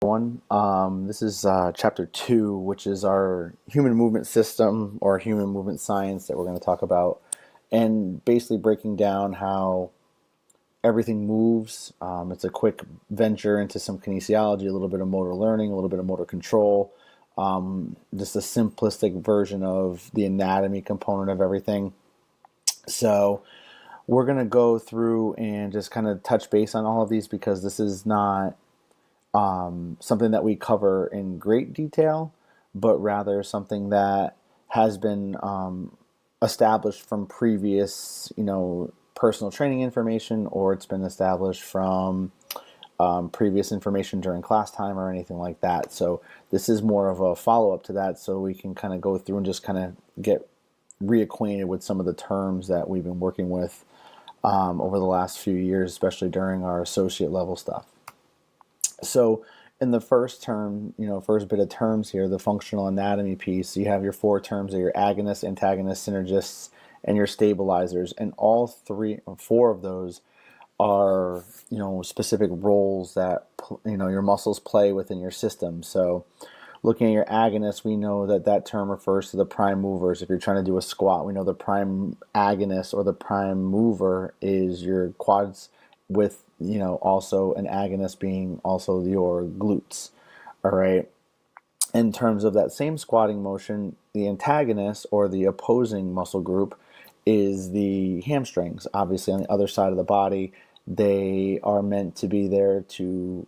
This is chapter 2, which is our human movement system or human movement science that we're going to talk about, and basically breaking down how everything moves. It's a quick venture into some kinesiology, a little bit of motor learning, a little bit of motor control, just a simplistic version of the anatomy component of everything. So we're going to go through and just kind of touch base on all of these because this is not something that we cover in great detail, but rather something that has been established from previous, personal training information, or it's been established from previous information during class time or anything like that. So this is more of a follow-up to that, so we can kind of go through and just kind of get reacquainted with some of the terms that we've been working with over the last few years, especially during our associate level stuff. So in the first term, first bit of terms here, the functional anatomy piece, you have your 4 terms of your agonists, antagonists, synergists, and your stabilizers. And all 4 of those are, specific roles that, your muscles play within your system. So looking at your agonists, we know that term refers to the prime movers. If you're trying to do a squat, we know the prime agonist or the prime mover is your quads, with also an agonist being also your glutes. All right. In terms of that same squatting motion, the antagonist or the opposing muscle group is the hamstrings. Obviously, on the other side of the body, they are meant to be there to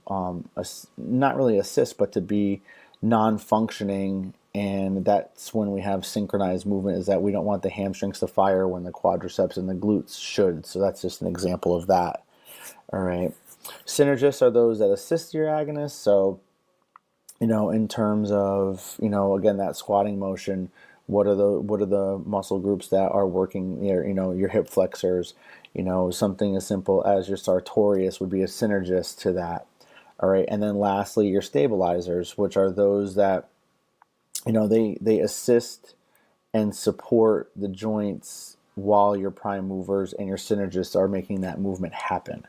not really assist, but to be non-functioning. And that's when we have synchronized movement, is that we don't want the hamstrings to fire when the quadriceps and the glutes should. So that's just an example of that. All right. Synergists are those that assist your agonists. So, in terms of, again, that squatting motion, what are the muscle groups that are working there? Your hip flexors, something as simple as your sartorius would be a synergist to that. All right. And then lastly, your stabilizers, which are those that, they assist and support the joints while your prime movers and your synergists are making that movement happen.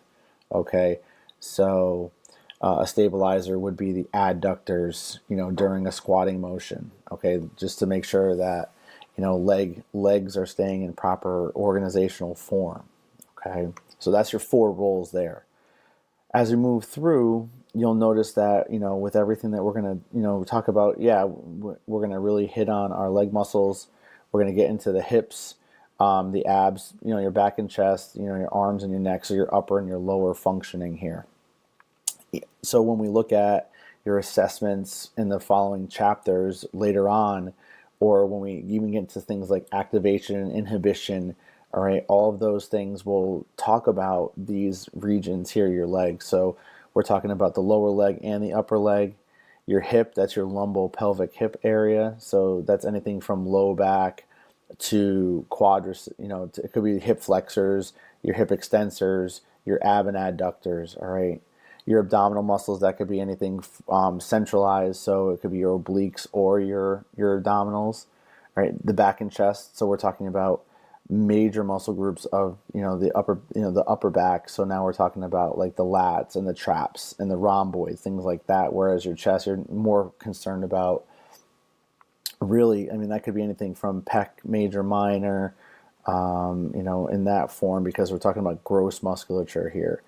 Okay, so a stabilizer would be the adductors, during a squatting motion. Okay, just to make sure that, legs are staying in proper organizational form. Okay, so that's your 4 roles there. As we move through, you'll notice that, with everything that we're going to, talk about, we're going to really hit on our leg muscles. We're going to get into the hips, the abs, your back and chest, your arms and your neck, so your upper and your lower functioning here. So when we look at your assessments in the following chapters later on, or when we even get into things like activation and inhibition, all right, all of those things will talk about these regions here, your legs. So we're talking about the lower leg and the upper leg. Your hip, that's your lumbopelvic hip area. So that's anything from low back to quadriceps, it could be hip flexors, your hip extensors, your ab and adductors, all right? Your abdominal muscles, that could be anything centralized, so it could be your obliques or your abdominals, right? The back and chest, so we're talking about major muscle groups of, the upper back, so now we're talking about like the lats and the traps and the rhomboids, things like that, whereas your chest, you're more concerned about really, that could be anything from pec, major, minor, in that form, because we're talking about gross musculature here.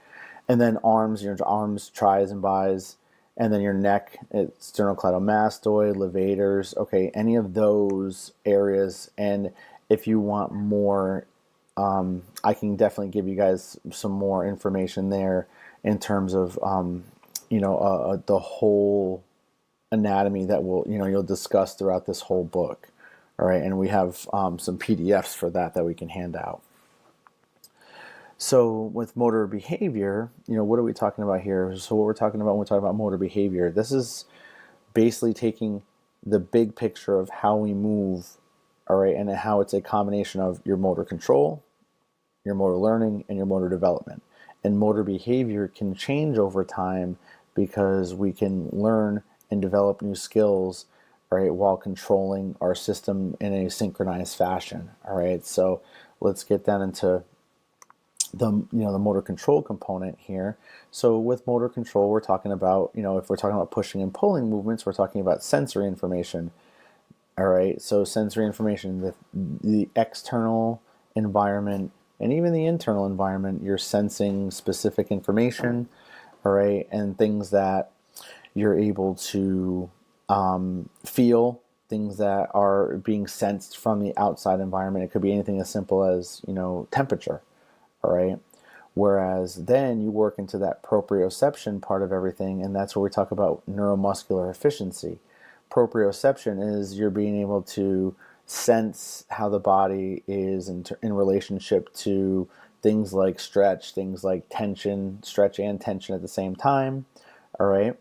And then arms, your arms, tris and bis, and then your neck, it's sternocleidomastoid, levators, okay, any of those areas. And if you want more, I can definitely give you guys some more information there in terms of, the whole anatomy that you'll discuss throughout this whole book. All right, and we have some PDFs for that we can hand out. So with motor behavior, what are we talking about here? So what we're talking about when we talk about motor behavior, this is basically taking the big picture of how we move, all right, and how it's a combination of your motor control, your motor learning, and your motor development. And motor behavior can change over time because we can learn and develop new skills, right, while controlling our system in a synchronized fashion. All right, so let's get down into the motor control component here. So with motor control, we're talking about, if we're talking about pushing and pulling movements, we're talking about sensory information. All right, so sensory information, the external environment and even the internal environment, you're sensing specific information, all right, and things that you're able to feel, things that are being sensed from the outside environment. It could be anything as simple as, temperature, all right? Whereas then you work into that proprioception part of everything, and that's where we talk about neuromuscular efficiency. Proprioception is you're being able to sense how the body is in relationship to things like stretch, things like tension, stretch and tension at the same time, all right?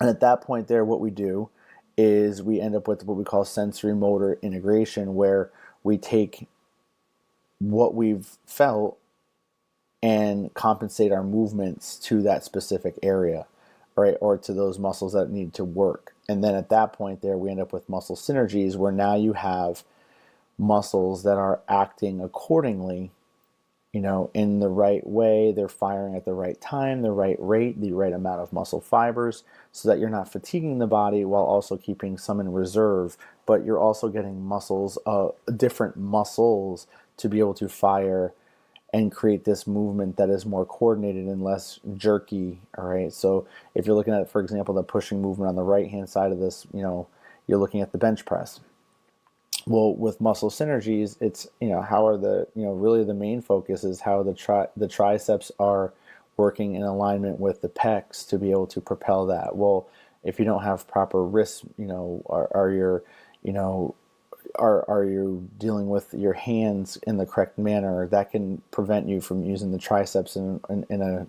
And at that point there, what we do is we end up with what we call sensory motor integration, where we take what we've felt and compensate our movements to that specific area, right, or to those muscles that need to work. And then at that point there, we end up with muscle synergies, where now you have muscles that are acting accordingly, in the right way. They're firing at the right time, the right rate, the right amount of muscle fibers, so that you're not fatiguing the body while also keeping some in reserve, but you're also getting muscles, different muscles to be able to fire and create this movement that is more coordinated and less jerky, all right? So if you're looking at, for example, the pushing movement on the right-hand side of this, you're looking at the bench press. Well, with muscle synergies, it's, how are really the main focus is how the triceps are working in alignment with the pecs to be able to propel that. Well, if you don't have proper wrists, are you dealing with your hands in the correct manner? That can prevent you from using the triceps in a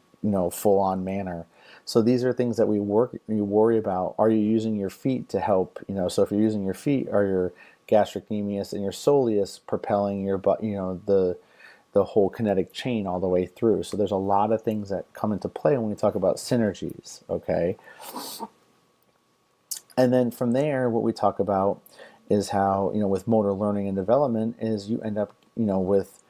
full-on manner. So these are things that you worry about. Are you using your feet to help? So if you're using your feet, are your gastrocnemius and your soleus propelling your butt, the whole kinetic chain all the way through. So there's a lot of things that come into play when we talk about synergies, okay? And then from there, what we talk about is how, with motor learning and development, is you end up, with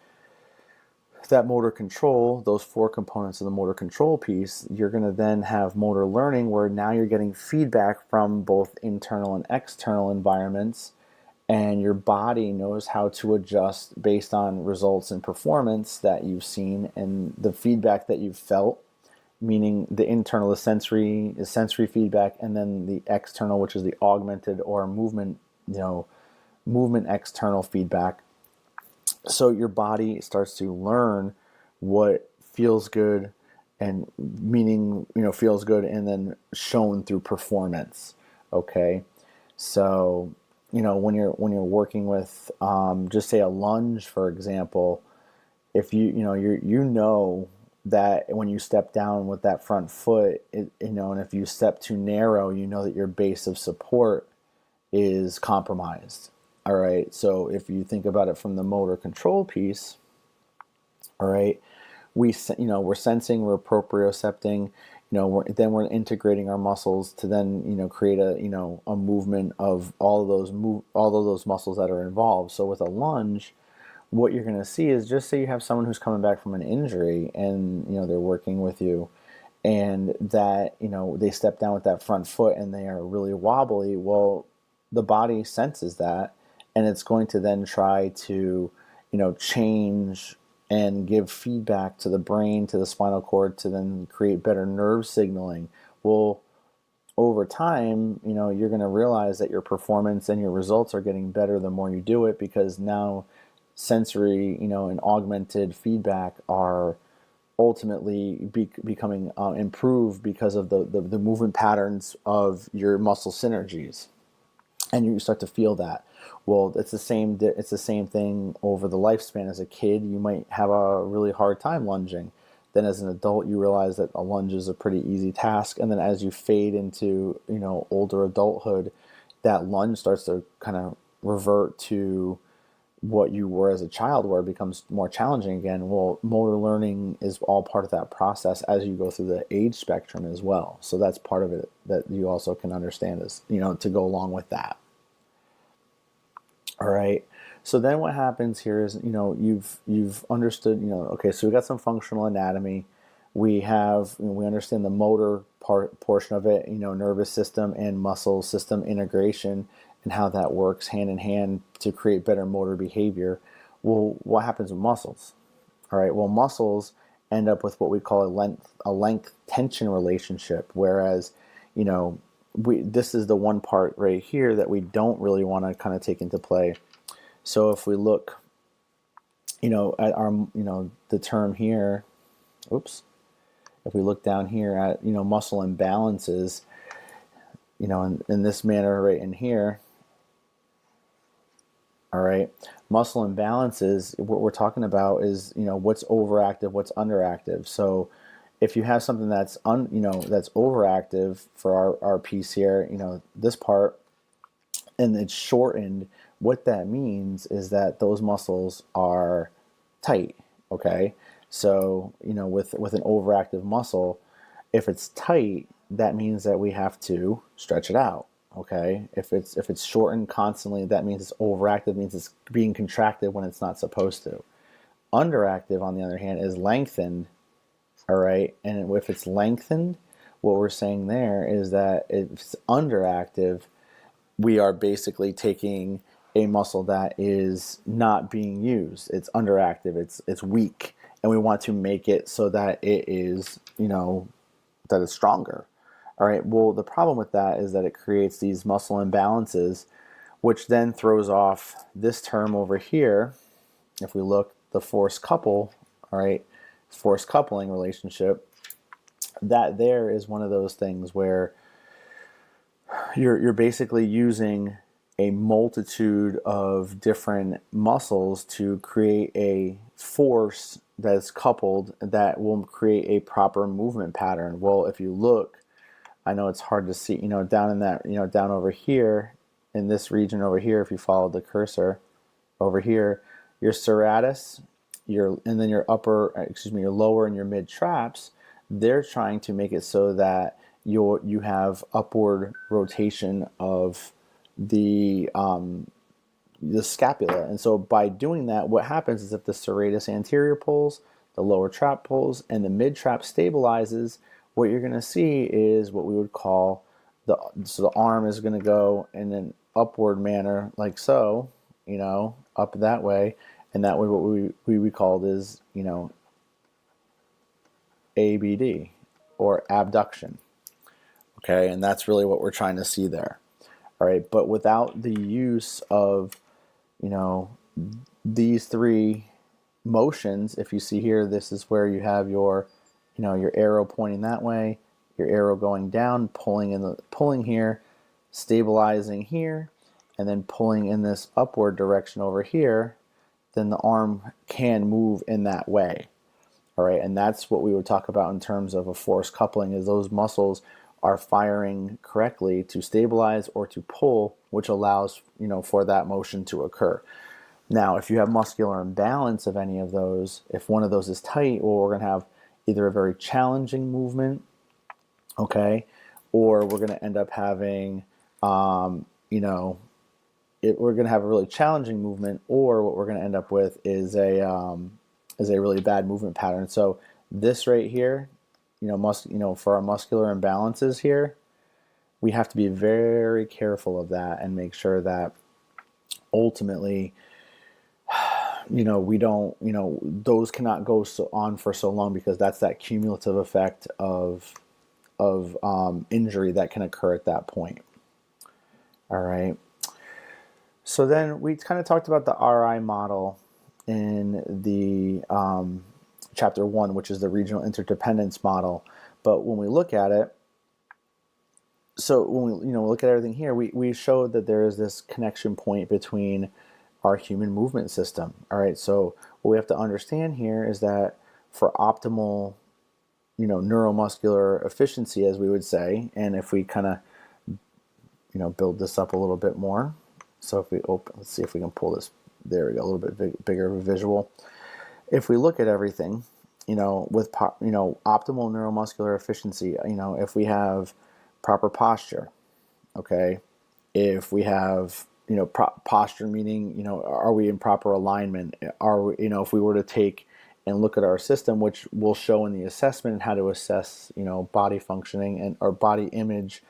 that motor control, those 4 components of the motor control piece. You're going to then have motor learning, where now you're getting feedback from both internal and external environments, and your body knows how to adjust based on results and performance that you've seen and the feedback that you've felt, meaning the internal is sensory feedback, and then the external, which is the augmented or movement external feedback. So your body starts to learn what feels good, and meaning, feels good and then shown through performance, okay? So, when you're working with, just say a lunge, for example, if you know that when you step down with that front foot, and if you step too narrow, that your base of support is compromised. All right. So if you think about it from the motor control piece, all right, we're sensing, we're propriocepting, then we're integrating our muscles to then, create a movement of all of those muscles that are involved. So with a lunge, what you're going to see is, just say you have someone who's coming back from an injury and, they're working with you, and that, they step down with that front foot and they are really wobbly. Well, the body senses that, and it's going to then try to, change and give feedback to the brain, to the spinal cord, to then create better nerve signaling. Well, over time, you're going to realize that your performance and your results are getting better the more you do it, because now sensory, and augmented feedback are ultimately becoming improved because of the movement patterns of your muscle synergies, and you start to feel that. Well, it's the same thing over the lifespan. As a kid, you might have a really hard time lunging. Then as an adult, you realize that a lunge is a pretty easy task. And then as you fade into, older adulthood, that lunge starts to kind of revert to what you were as a child, where it becomes more challenging again. Well, motor learning is all part of that process as you go through the age spectrum as well. So that's part of it that you also can understand, is, to go along with that. All right. So then what happens here is, you've understood, okay, so we got some functional anatomy. We understand the motor portion of it, nervous system and muscle system integration and how that works hand in hand to create better motor behavior. Well, what happens with muscles? All right, well, muscles end up with what we call a length tension relationship, whereas, this is the one part right here that we don't really want to kind of take into play. So if we look, at our, the term here, if we look down here at, muscle imbalances, in this manner right in here, all right, muscle imbalances, what we're talking about is, what's overactive, what's underactive. So if you have something that's that's overactive for our piece here, this part, and it's shortened, what that means is that those muscles are tight, okay? So, with an overactive muscle, if it's tight, that means that we have to stretch it out, okay? If it's shortened constantly, that means it's overactive, means it's being contracted when it's not supposed to. Underactive, on the other hand, is lengthened, all right? And if it's lengthened, what we're saying there is that if it's underactive, we are basically taking a muscle that is not being used. It's underactive, it's weak, and we want to make it so that it is, that it's stronger. All right, well, the problem with that is that it creates these muscle imbalances, which then throws off this term over here. If we look, the force couple, all right, force coupling relationship, that there is one of those things where you're basically using a multitude of different muscles to create a force that's coupled that will create a proper movement pattern. Well, if you look, I know it's hard to see, down in that, down over here, in this region over here, if you follow the cursor over here, your serratus, and then your lower and your mid traps, they're trying to make it so that you have upward rotation of the scapula. And so by doing that, what happens is if the serratus anterior pulls, the lower trap pulls, and the mid trap stabilizes, what you're going to see is what we would call so the arm is going to go in an upward manner, like so, up that way, and that way what we called is, ABD, or abduction. Okay, and that's really what we're trying to see there. All right, but without the use of, these three motions, if you see here, this is where you have your, your arrow pointing that way, your arrow going down, pulling here, stabilizing here, and then pulling in this upward direction over here, then the arm can move in that way. All right, and that's what we would talk about in terms of a force coupling, is those muscles are firing correctly to stabilize or to pull, which allows, for that motion to occur. Now, if you have muscular imbalance of any of those, if one of those is tight, well, we're going to have either a very challenging movement, okay, or we're going to end up having, we're going to have a really challenging movement, or what we're going to end up with is a really bad movement pattern. So this right here, for our muscular imbalances here, we have to be very careful of that and make sure that ultimately, we don't, those cannot go on for so long, because that's that cumulative effect of injury that can occur at that point. All right. So then we kind of talked about the RI model in the chapter 1, which is the regional interdependence model. But when we look at it, so when we look at everything here, we showed that there is this connection point between our human movement system. All right, so what we have to understand here is that for optimal, neuromuscular efficiency, as we would say, and if we kind of, build this up a little bit more. So if we open, let's see if we can pull this. There we go, a little bit bigger of a visual. If we look at everything, with optimal neuromuscular efficiency, if we have proper posture, okay, if we have posture meaning, are we in proper alignment? Are we, if we were to take and look at our system, which will show in the assessment and how to assess, body functioning and or body image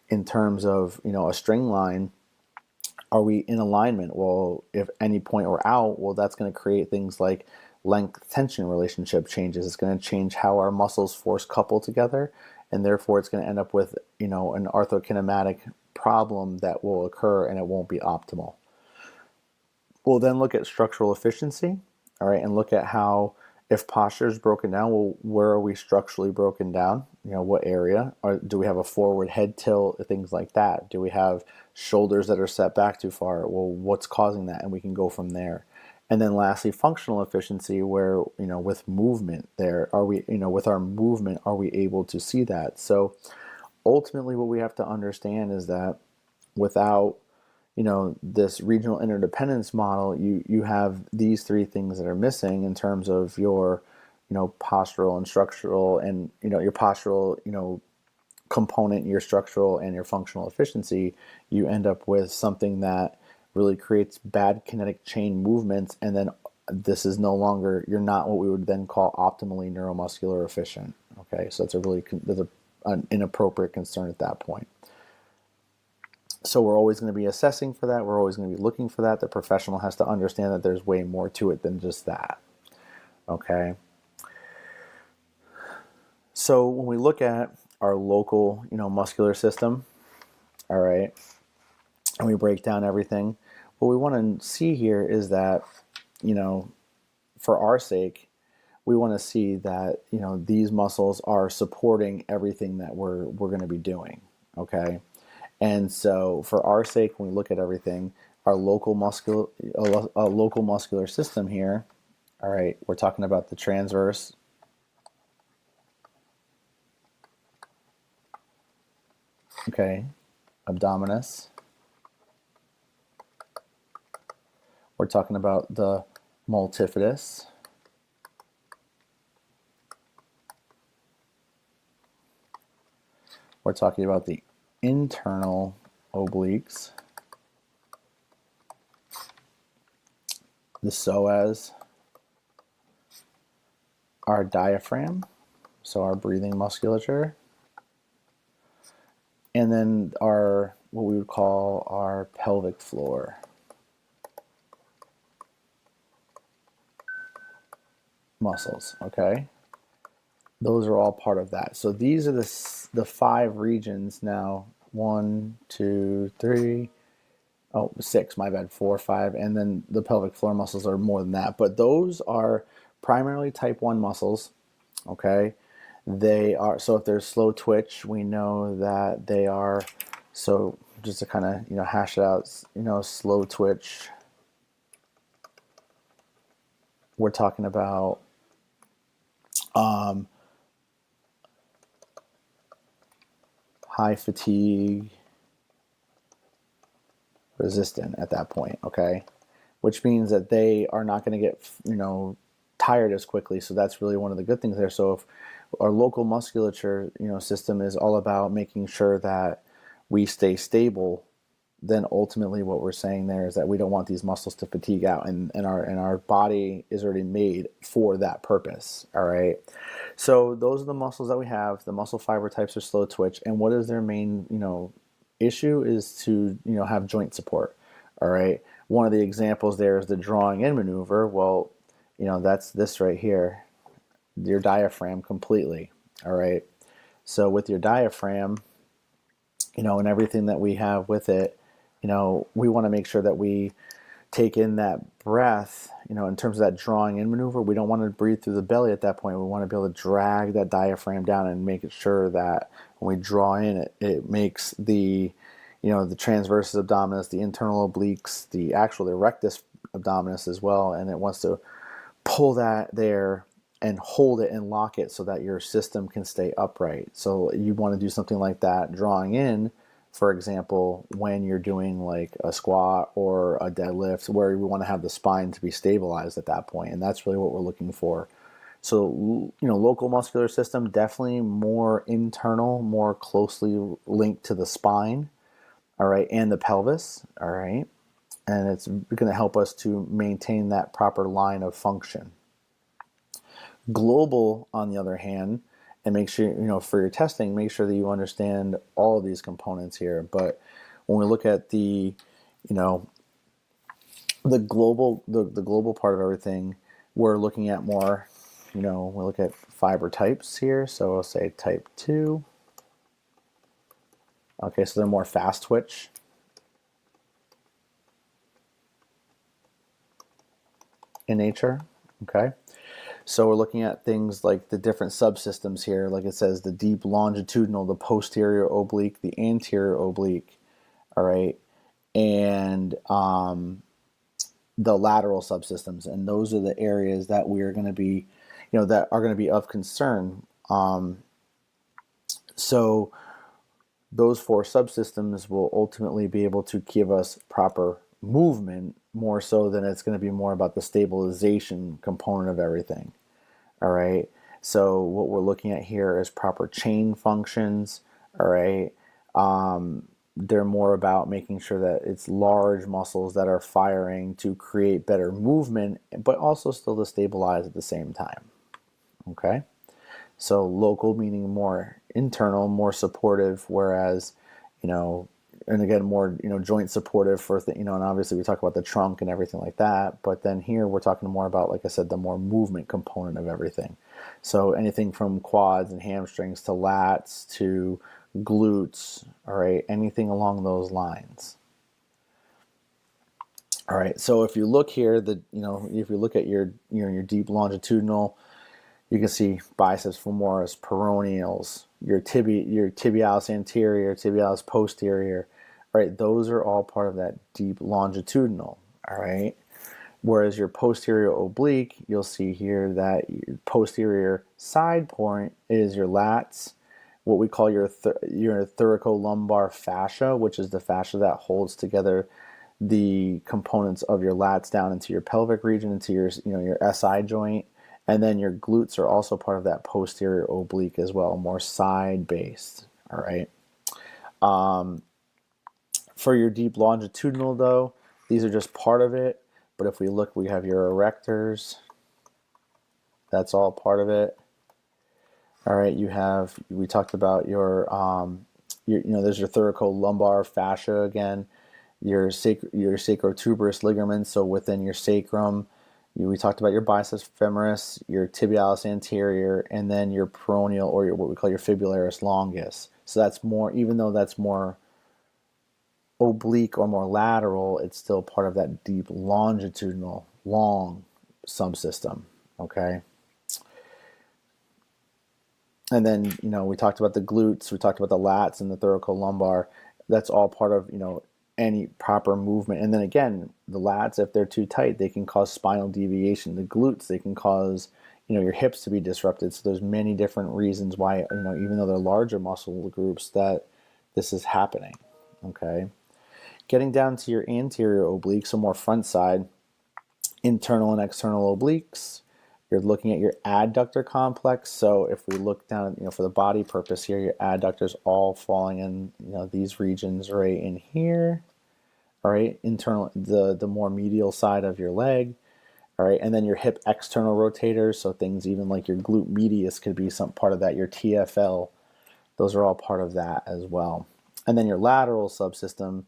in terms of, a string line, are we in alignment? Well, if any point we're out, well, that's going to create things like length tension relationship changes. It's going to change how our muscles force couple together, and therefore it's going to end up with, an orthokinematic problem that will occur and it won't be optimal. We'll then look at structural efficiency, all right, and look at how, if posture is broken down, well, where are we structurally broken down? What area? Or do we have a forward head tilt, things like that? Do we have shoulders that are set back too far? Well, what's causing that? And we can go from there. And then lastly, functional efficiency, where, with movement there, are we, with our movement, are we able to see that? So ultimately what we have to understand is that without, this regional interdependence model, you have these three things that are missing in terms of your, postural and structural and, your postural, component, your structural and your functional efficiency. You end up with something that really creates bad kinetic chain movements. And then this is no longer, you're not what we would then call optimally neuromuscular efficient. Okay. So that's an inappropriate concern at that point. So we're always going to be assessing for that. We're always going to be looking for that. The professional has to understand that there's way more to it than just that. Okay. So when we look at our local, muscular system, all right, and we break down everything, what we want to see here is that, for our sake, we want to see that, these muscles are supporting everything that we're going to be doing. Okay. And so for our sake, when we look at everything, our local muscular system here, all right, we're talking about the transverse, okay, abdominis. We're talking about the multifidus. We're talking about the internal obliques, the psoas, our diaphragm, so our breathing musculature, and then our, what we would call our pelvic floor muscles, okay? Those are all part of that. So these are the 5 regions now. 1, 2, 3, 6, my bad, 4, 5, and then the pelvic floor muscles are more than that. But those are primarily type 1 muscles, okay? They are, so if there's slow twitch, we know that they are, so just to kind of, hash it out, slow twitch, we're talking about high fatigue resistant at that point, okay? Which means that they are not going to get, tired as quickly. So that's really one of the good things there. So if our local musculature, system is all about making sure that we stay stable, then ultimately what we're saying there is that we don't want these muscles to fatigue out, and our body is already made for that purpose. All right. So those are the muscles that we have. The muscle fiber types are slow twitch, and what is their main, issue is to, have joint support. All right. One of the examples there is the drawing in maneuver. Well, that's this right here, your diaphragm completely. All right. So with your diaphragm, and everything that we have with it, we want to make sure that we take in that breath, in terms of that drawing in maneuver. We don't want to breathe through the belly at that point. We want to be able to drag that diaphragm down and make it sure that when we draw in, it makes the, the transversus abdominis, the internal obliques, the rectus abdominis as well. And it wants to pull that there and hold it and lock it so that your system can stay upright. So you want to do something like that, drawing in, for example, when you're doing like a squat or a deadlift, where you want to have the spine to be stabilized at that point. And that's really what we're looking for. So, local muscular system, definitely more internal, more closely linked to the spine, all right, and the pelvis, all right. and it's going to help us to maintain that proper line of function. Global, on the other hand, and make sure, for your testing, make sure that you understand all of these components here. But when we look at the global part of everything, we're looking at more, we look at fiber types here. So we'll say type 2. Okay, so they're more fast twitch. In nature, okay? So we're looking at things like the different subsystems here, like it says the deep longitudinal, the posterior oblique, the anterior oblique, all right, and the lateral subsystems, and those are the areas that we are going to be, that are going to be of concern. So those 4 subsystems will ultimately be able to give us proper movement, more so than it's going to be more about the stabilization component of everything. All right. So what we're looking at here is proper chain functions. All right. They're more about making sure that it's large muscles that are firing to create better movement, but also still to stabilize at the same time. Okay. So local meaning more internal, more supportive, whereas, and again, more, joint supportive for, and obviously we talk about the trunk and everything like that. But then here we're talking more about, like I said, the more movement component of everything. So anything from quads and hamstrings to lats to glutes, all right, anything along those lines. All right, so if you look here, if you look at your deep longitudinal, you can see biceps femoris, peroneals, your tibialis anterior, tibialis posterior. All right, those are all part of that deep longitudinal. All right, whereas your posterior oblique, you'll see here that your posterior side point is your lats, what we call your thoracolumbar fascia, which is the fascia that holds together the components of your lats down into your pelvic region, into your your SI joint. And then your glutes are also part of that posterior oblique as well, more side-based, all right? For your deep longitudinal, though, these are just part of it. But if we look, we have your erectors. That's all part of it. All right, we talked about your there's your thoracolumbar fascia again, your sacrotuberous ligaments, so within your sacrum. We talked about your biceps femoris, your tibialis anterior, and then your peroneal, or what we call your fibularis longus. So that's more, even though that's more oblique or more lateral, it's still part of that deep longitudinal, long subsystem, okay? And then, we talked about the glutes, we talked about the lats and the thoracolumbar. That's all part of, any proper movement. And then again, the lats, if they're too tight, they can cause spinal deviation. The glutes, they can cause, your hips to be disrupted. So there's many different reasons why, even though they're larger muscle groups, that this is happening, okay? Getting down to your anterior obliques, so more front side, internal and external obliques. You're looking at your adductor complex. So if we look down, for the body purpose here, your adductors all falling in, these regions right in here. All right, internal, the more medial side of your leg. All right, and then your hip external rotators. So things even like your glute medius could be some part of that. Your TFL, those are all part of that as well. And then your lateral subsystem.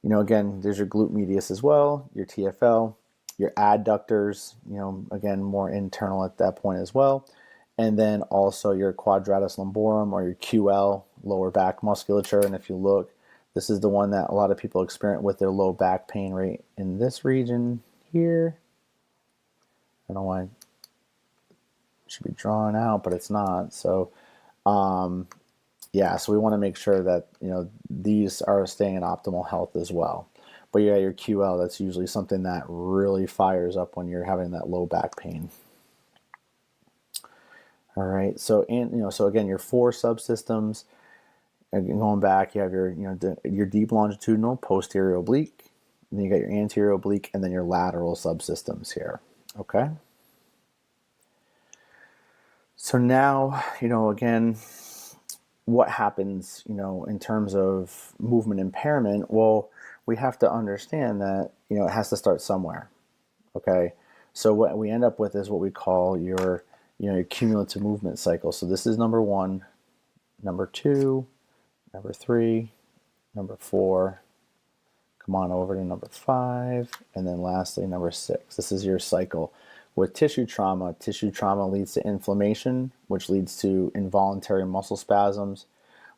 Again, there's your glute medius as well. Your TFL. Your adductors, again, more internal at that point as well. And then also your quadratus lumborum, or your QL, lower back musculature. And if you look, this is the one that a lot of people experience with their low back pain right in this region here. I don't know why it should be drawn out, but it's not. So, so we want to make sure that, these are staying in optimal health as well. But yeah, your QL, that's usually something that really fires up when you're having that low back pain. All right, so again, your 4 subsystems. Going back, you have your deep longitudinal, posterior oblique, and then you got your anterior oblique, and then your lateral subsystems here. Okay. So now, again, what happens, in terms of movement impairment? Well, we have to understand that, it has to start somewhere. Okay. So what we end up with is what we call your cumulative movement cycle. So this is number 1, number 2, number 3, number 4, come on over to number 5, and then lastly, number 6. This is your cycle. With tissue trauma leads to inflammation, which leads to involuntary muscle spasms,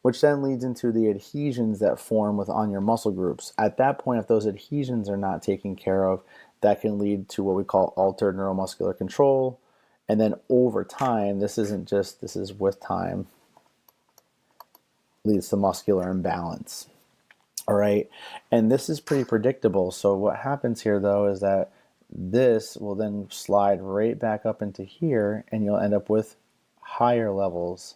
which then leads into the adhesions that form on your muscle groups. At that point, if those adhesions are not taken care of, that can lead to what we call altered neuromuscular control. And then over time, this is with time, leads to muscular imbalance. All right. And this is pretty predictable. So what happens here, though, is that this will then slide right back up into here, and you'll end up with higher levels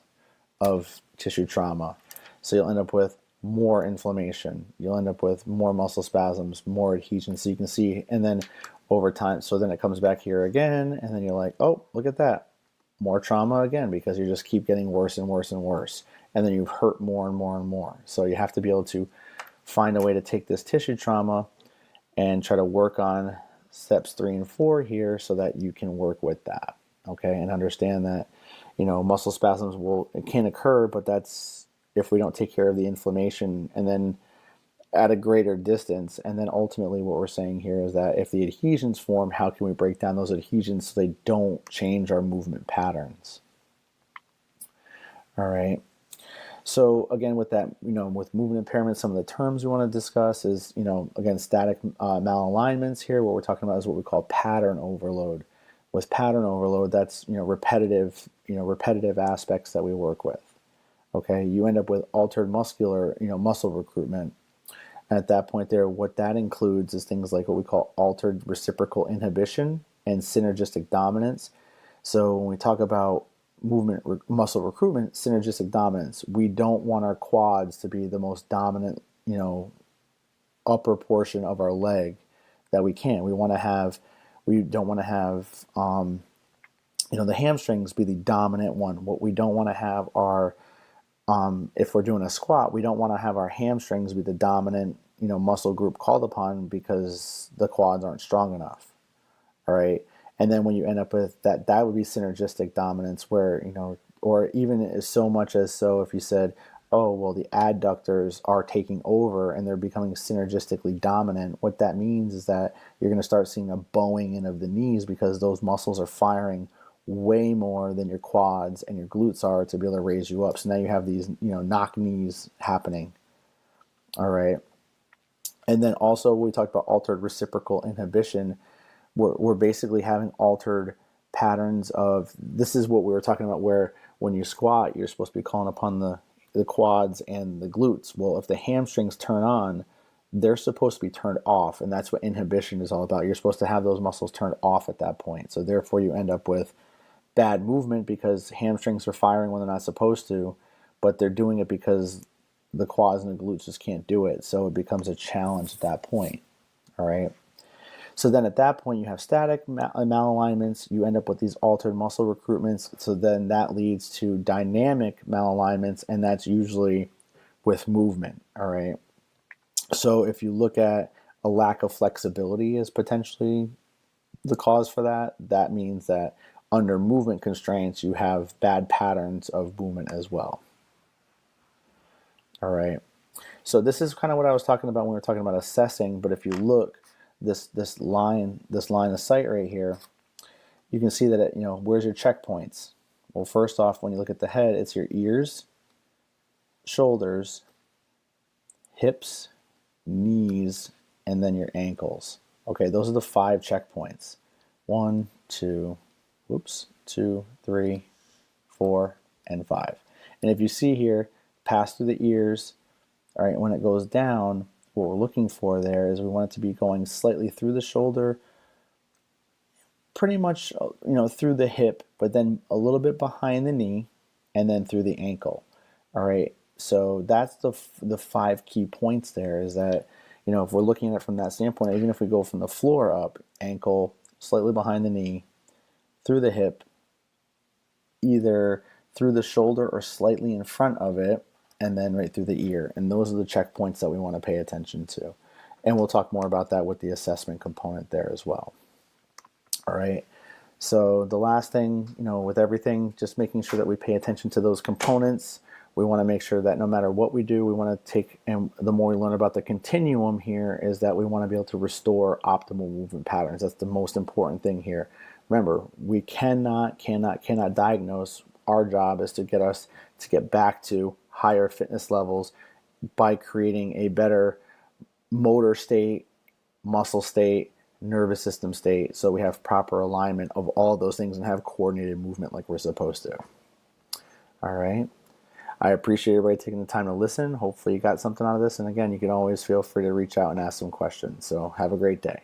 of tissue trauma. So you'll end up with more inflammation. You'll end up with more muscle spasms, more adhesion. So you can see, and then over time, so then it comes back here again, and then you're like, oh, look at that. More trauma again, because you just keep getting worse and worse and worse. And then you hurt more and more and more. So you have to be able to find a way to take this tissue trauma and try to work on steps 3 and 4 here so that you can work with that, okay? And understand that, muscle spasms can occur, but that's if we don't take care of the inflammation, and then at a greater distance. And then ultimately what we're saying here is that if the adhesions form, how can we break down those adhesions so they don't change our movement patterns? All right. So again, with that, with movement impairment, some of the terms we want to discuss is, again, static malalignments here. What we're talking about is what we call pattern overload. With pattern overload, that's, repetitive aspects that we work with. Okay, you end up with altered muscle recruitment. And at that point there, what that includes is things like what we call altered reciprocal inhibition and synergistic dominance. So when we talk about muscle recruitment, synergistic dominance, we don't want our quads to be the most dominant, upper portion of our leg that we can. We don't want to have, the hamstrings be the dominant one. What we don't want to have are, if we're doing a squat, we don't want to have our hamstrings be the dominant, muscle group called upon, because the quads aren't strong enough. All right. And then when you end up with that would be synergistic dominance, where, or even as so much as so if you said, oh, well, the adductors are taking over and they're becoming synergistically dominant, what that means is that you're going to start seeing a bowing in of the knees, because those muscles are firing way more than your quads and your glutes are to be able to raise you up. So now you have these, knock knees happening. All right. And then also we talked about altered reciprocal inhibition. We're basically having altered patterns of, this is what we were talking about, where when you squat, you're supposed to be calling upon the quads and the glutes. Well, if the hamstrings turn on, they're supposed to be turned off. And that's what inhibition is all about. You're supposed to have those muscles turned off at that point. So therefore you end up with bad movement, because hamstrings are firing when they're not supposed to, but they're doing it because the quads and the glutes just can't do it. So it becomes a challenge at that point. All right. So then at that point you have static malalignments. You end up with these altered muscle recruitments. So then that leads to dynamic malalignments, and that's usually with movement. All right. So if you look at a lack of flexibility as potentially the cause for that, that means that under movement constraints, you have bad patterns of movement as well. All right. So this is kind of what I was talking about when we were talking about assessing. But if you look, this line of sight right here, you can see that it, where's your checkpoints? Well, first off, when you look at the head, it's your ears, shoulders, hips, knees, and then your ankles. Okay, those are the 5 checkpoints. 1, 2, 3, 4, and 5. And if you see here, pass through the ears. All right, when it goes down, what we're looking for there is we want it to be going slightly through the shoulder, pretty much, through the hip, but then a little bit behind the knee, and then through the ankle. All right, so that's the 5 key points there, is that, if we're looking at it from that standpoint, even if we go from the floor up, ankle, slightly behind the knee, through the hip, either through the shoulder or slightly in front of it, and then right through the ear. And those are the checkpoints that we want to pay attention to. And we'll talk more about that with the assessment component there as well. All right. So the last thing, with everything, just making sure that we pay attention to those components. We want to make sure that no matter what we do, we want to take, and the more we learn about the continuum here, is that we want to be able to restore optimal movement patterns. That's the most important thing here. Remember, we cannot diagnose. Our job is to get us to get back to higher fitness levels by creating a better motor state, muscle state, nervous system state, so we have proper alignment of all those things and have coordinated movement like we're supposed to. All right. I appreciate everybody taking the time to listen. Hopefully you got something out of this. And again, you can always feel free to reach out and ask some questions. So have a great day.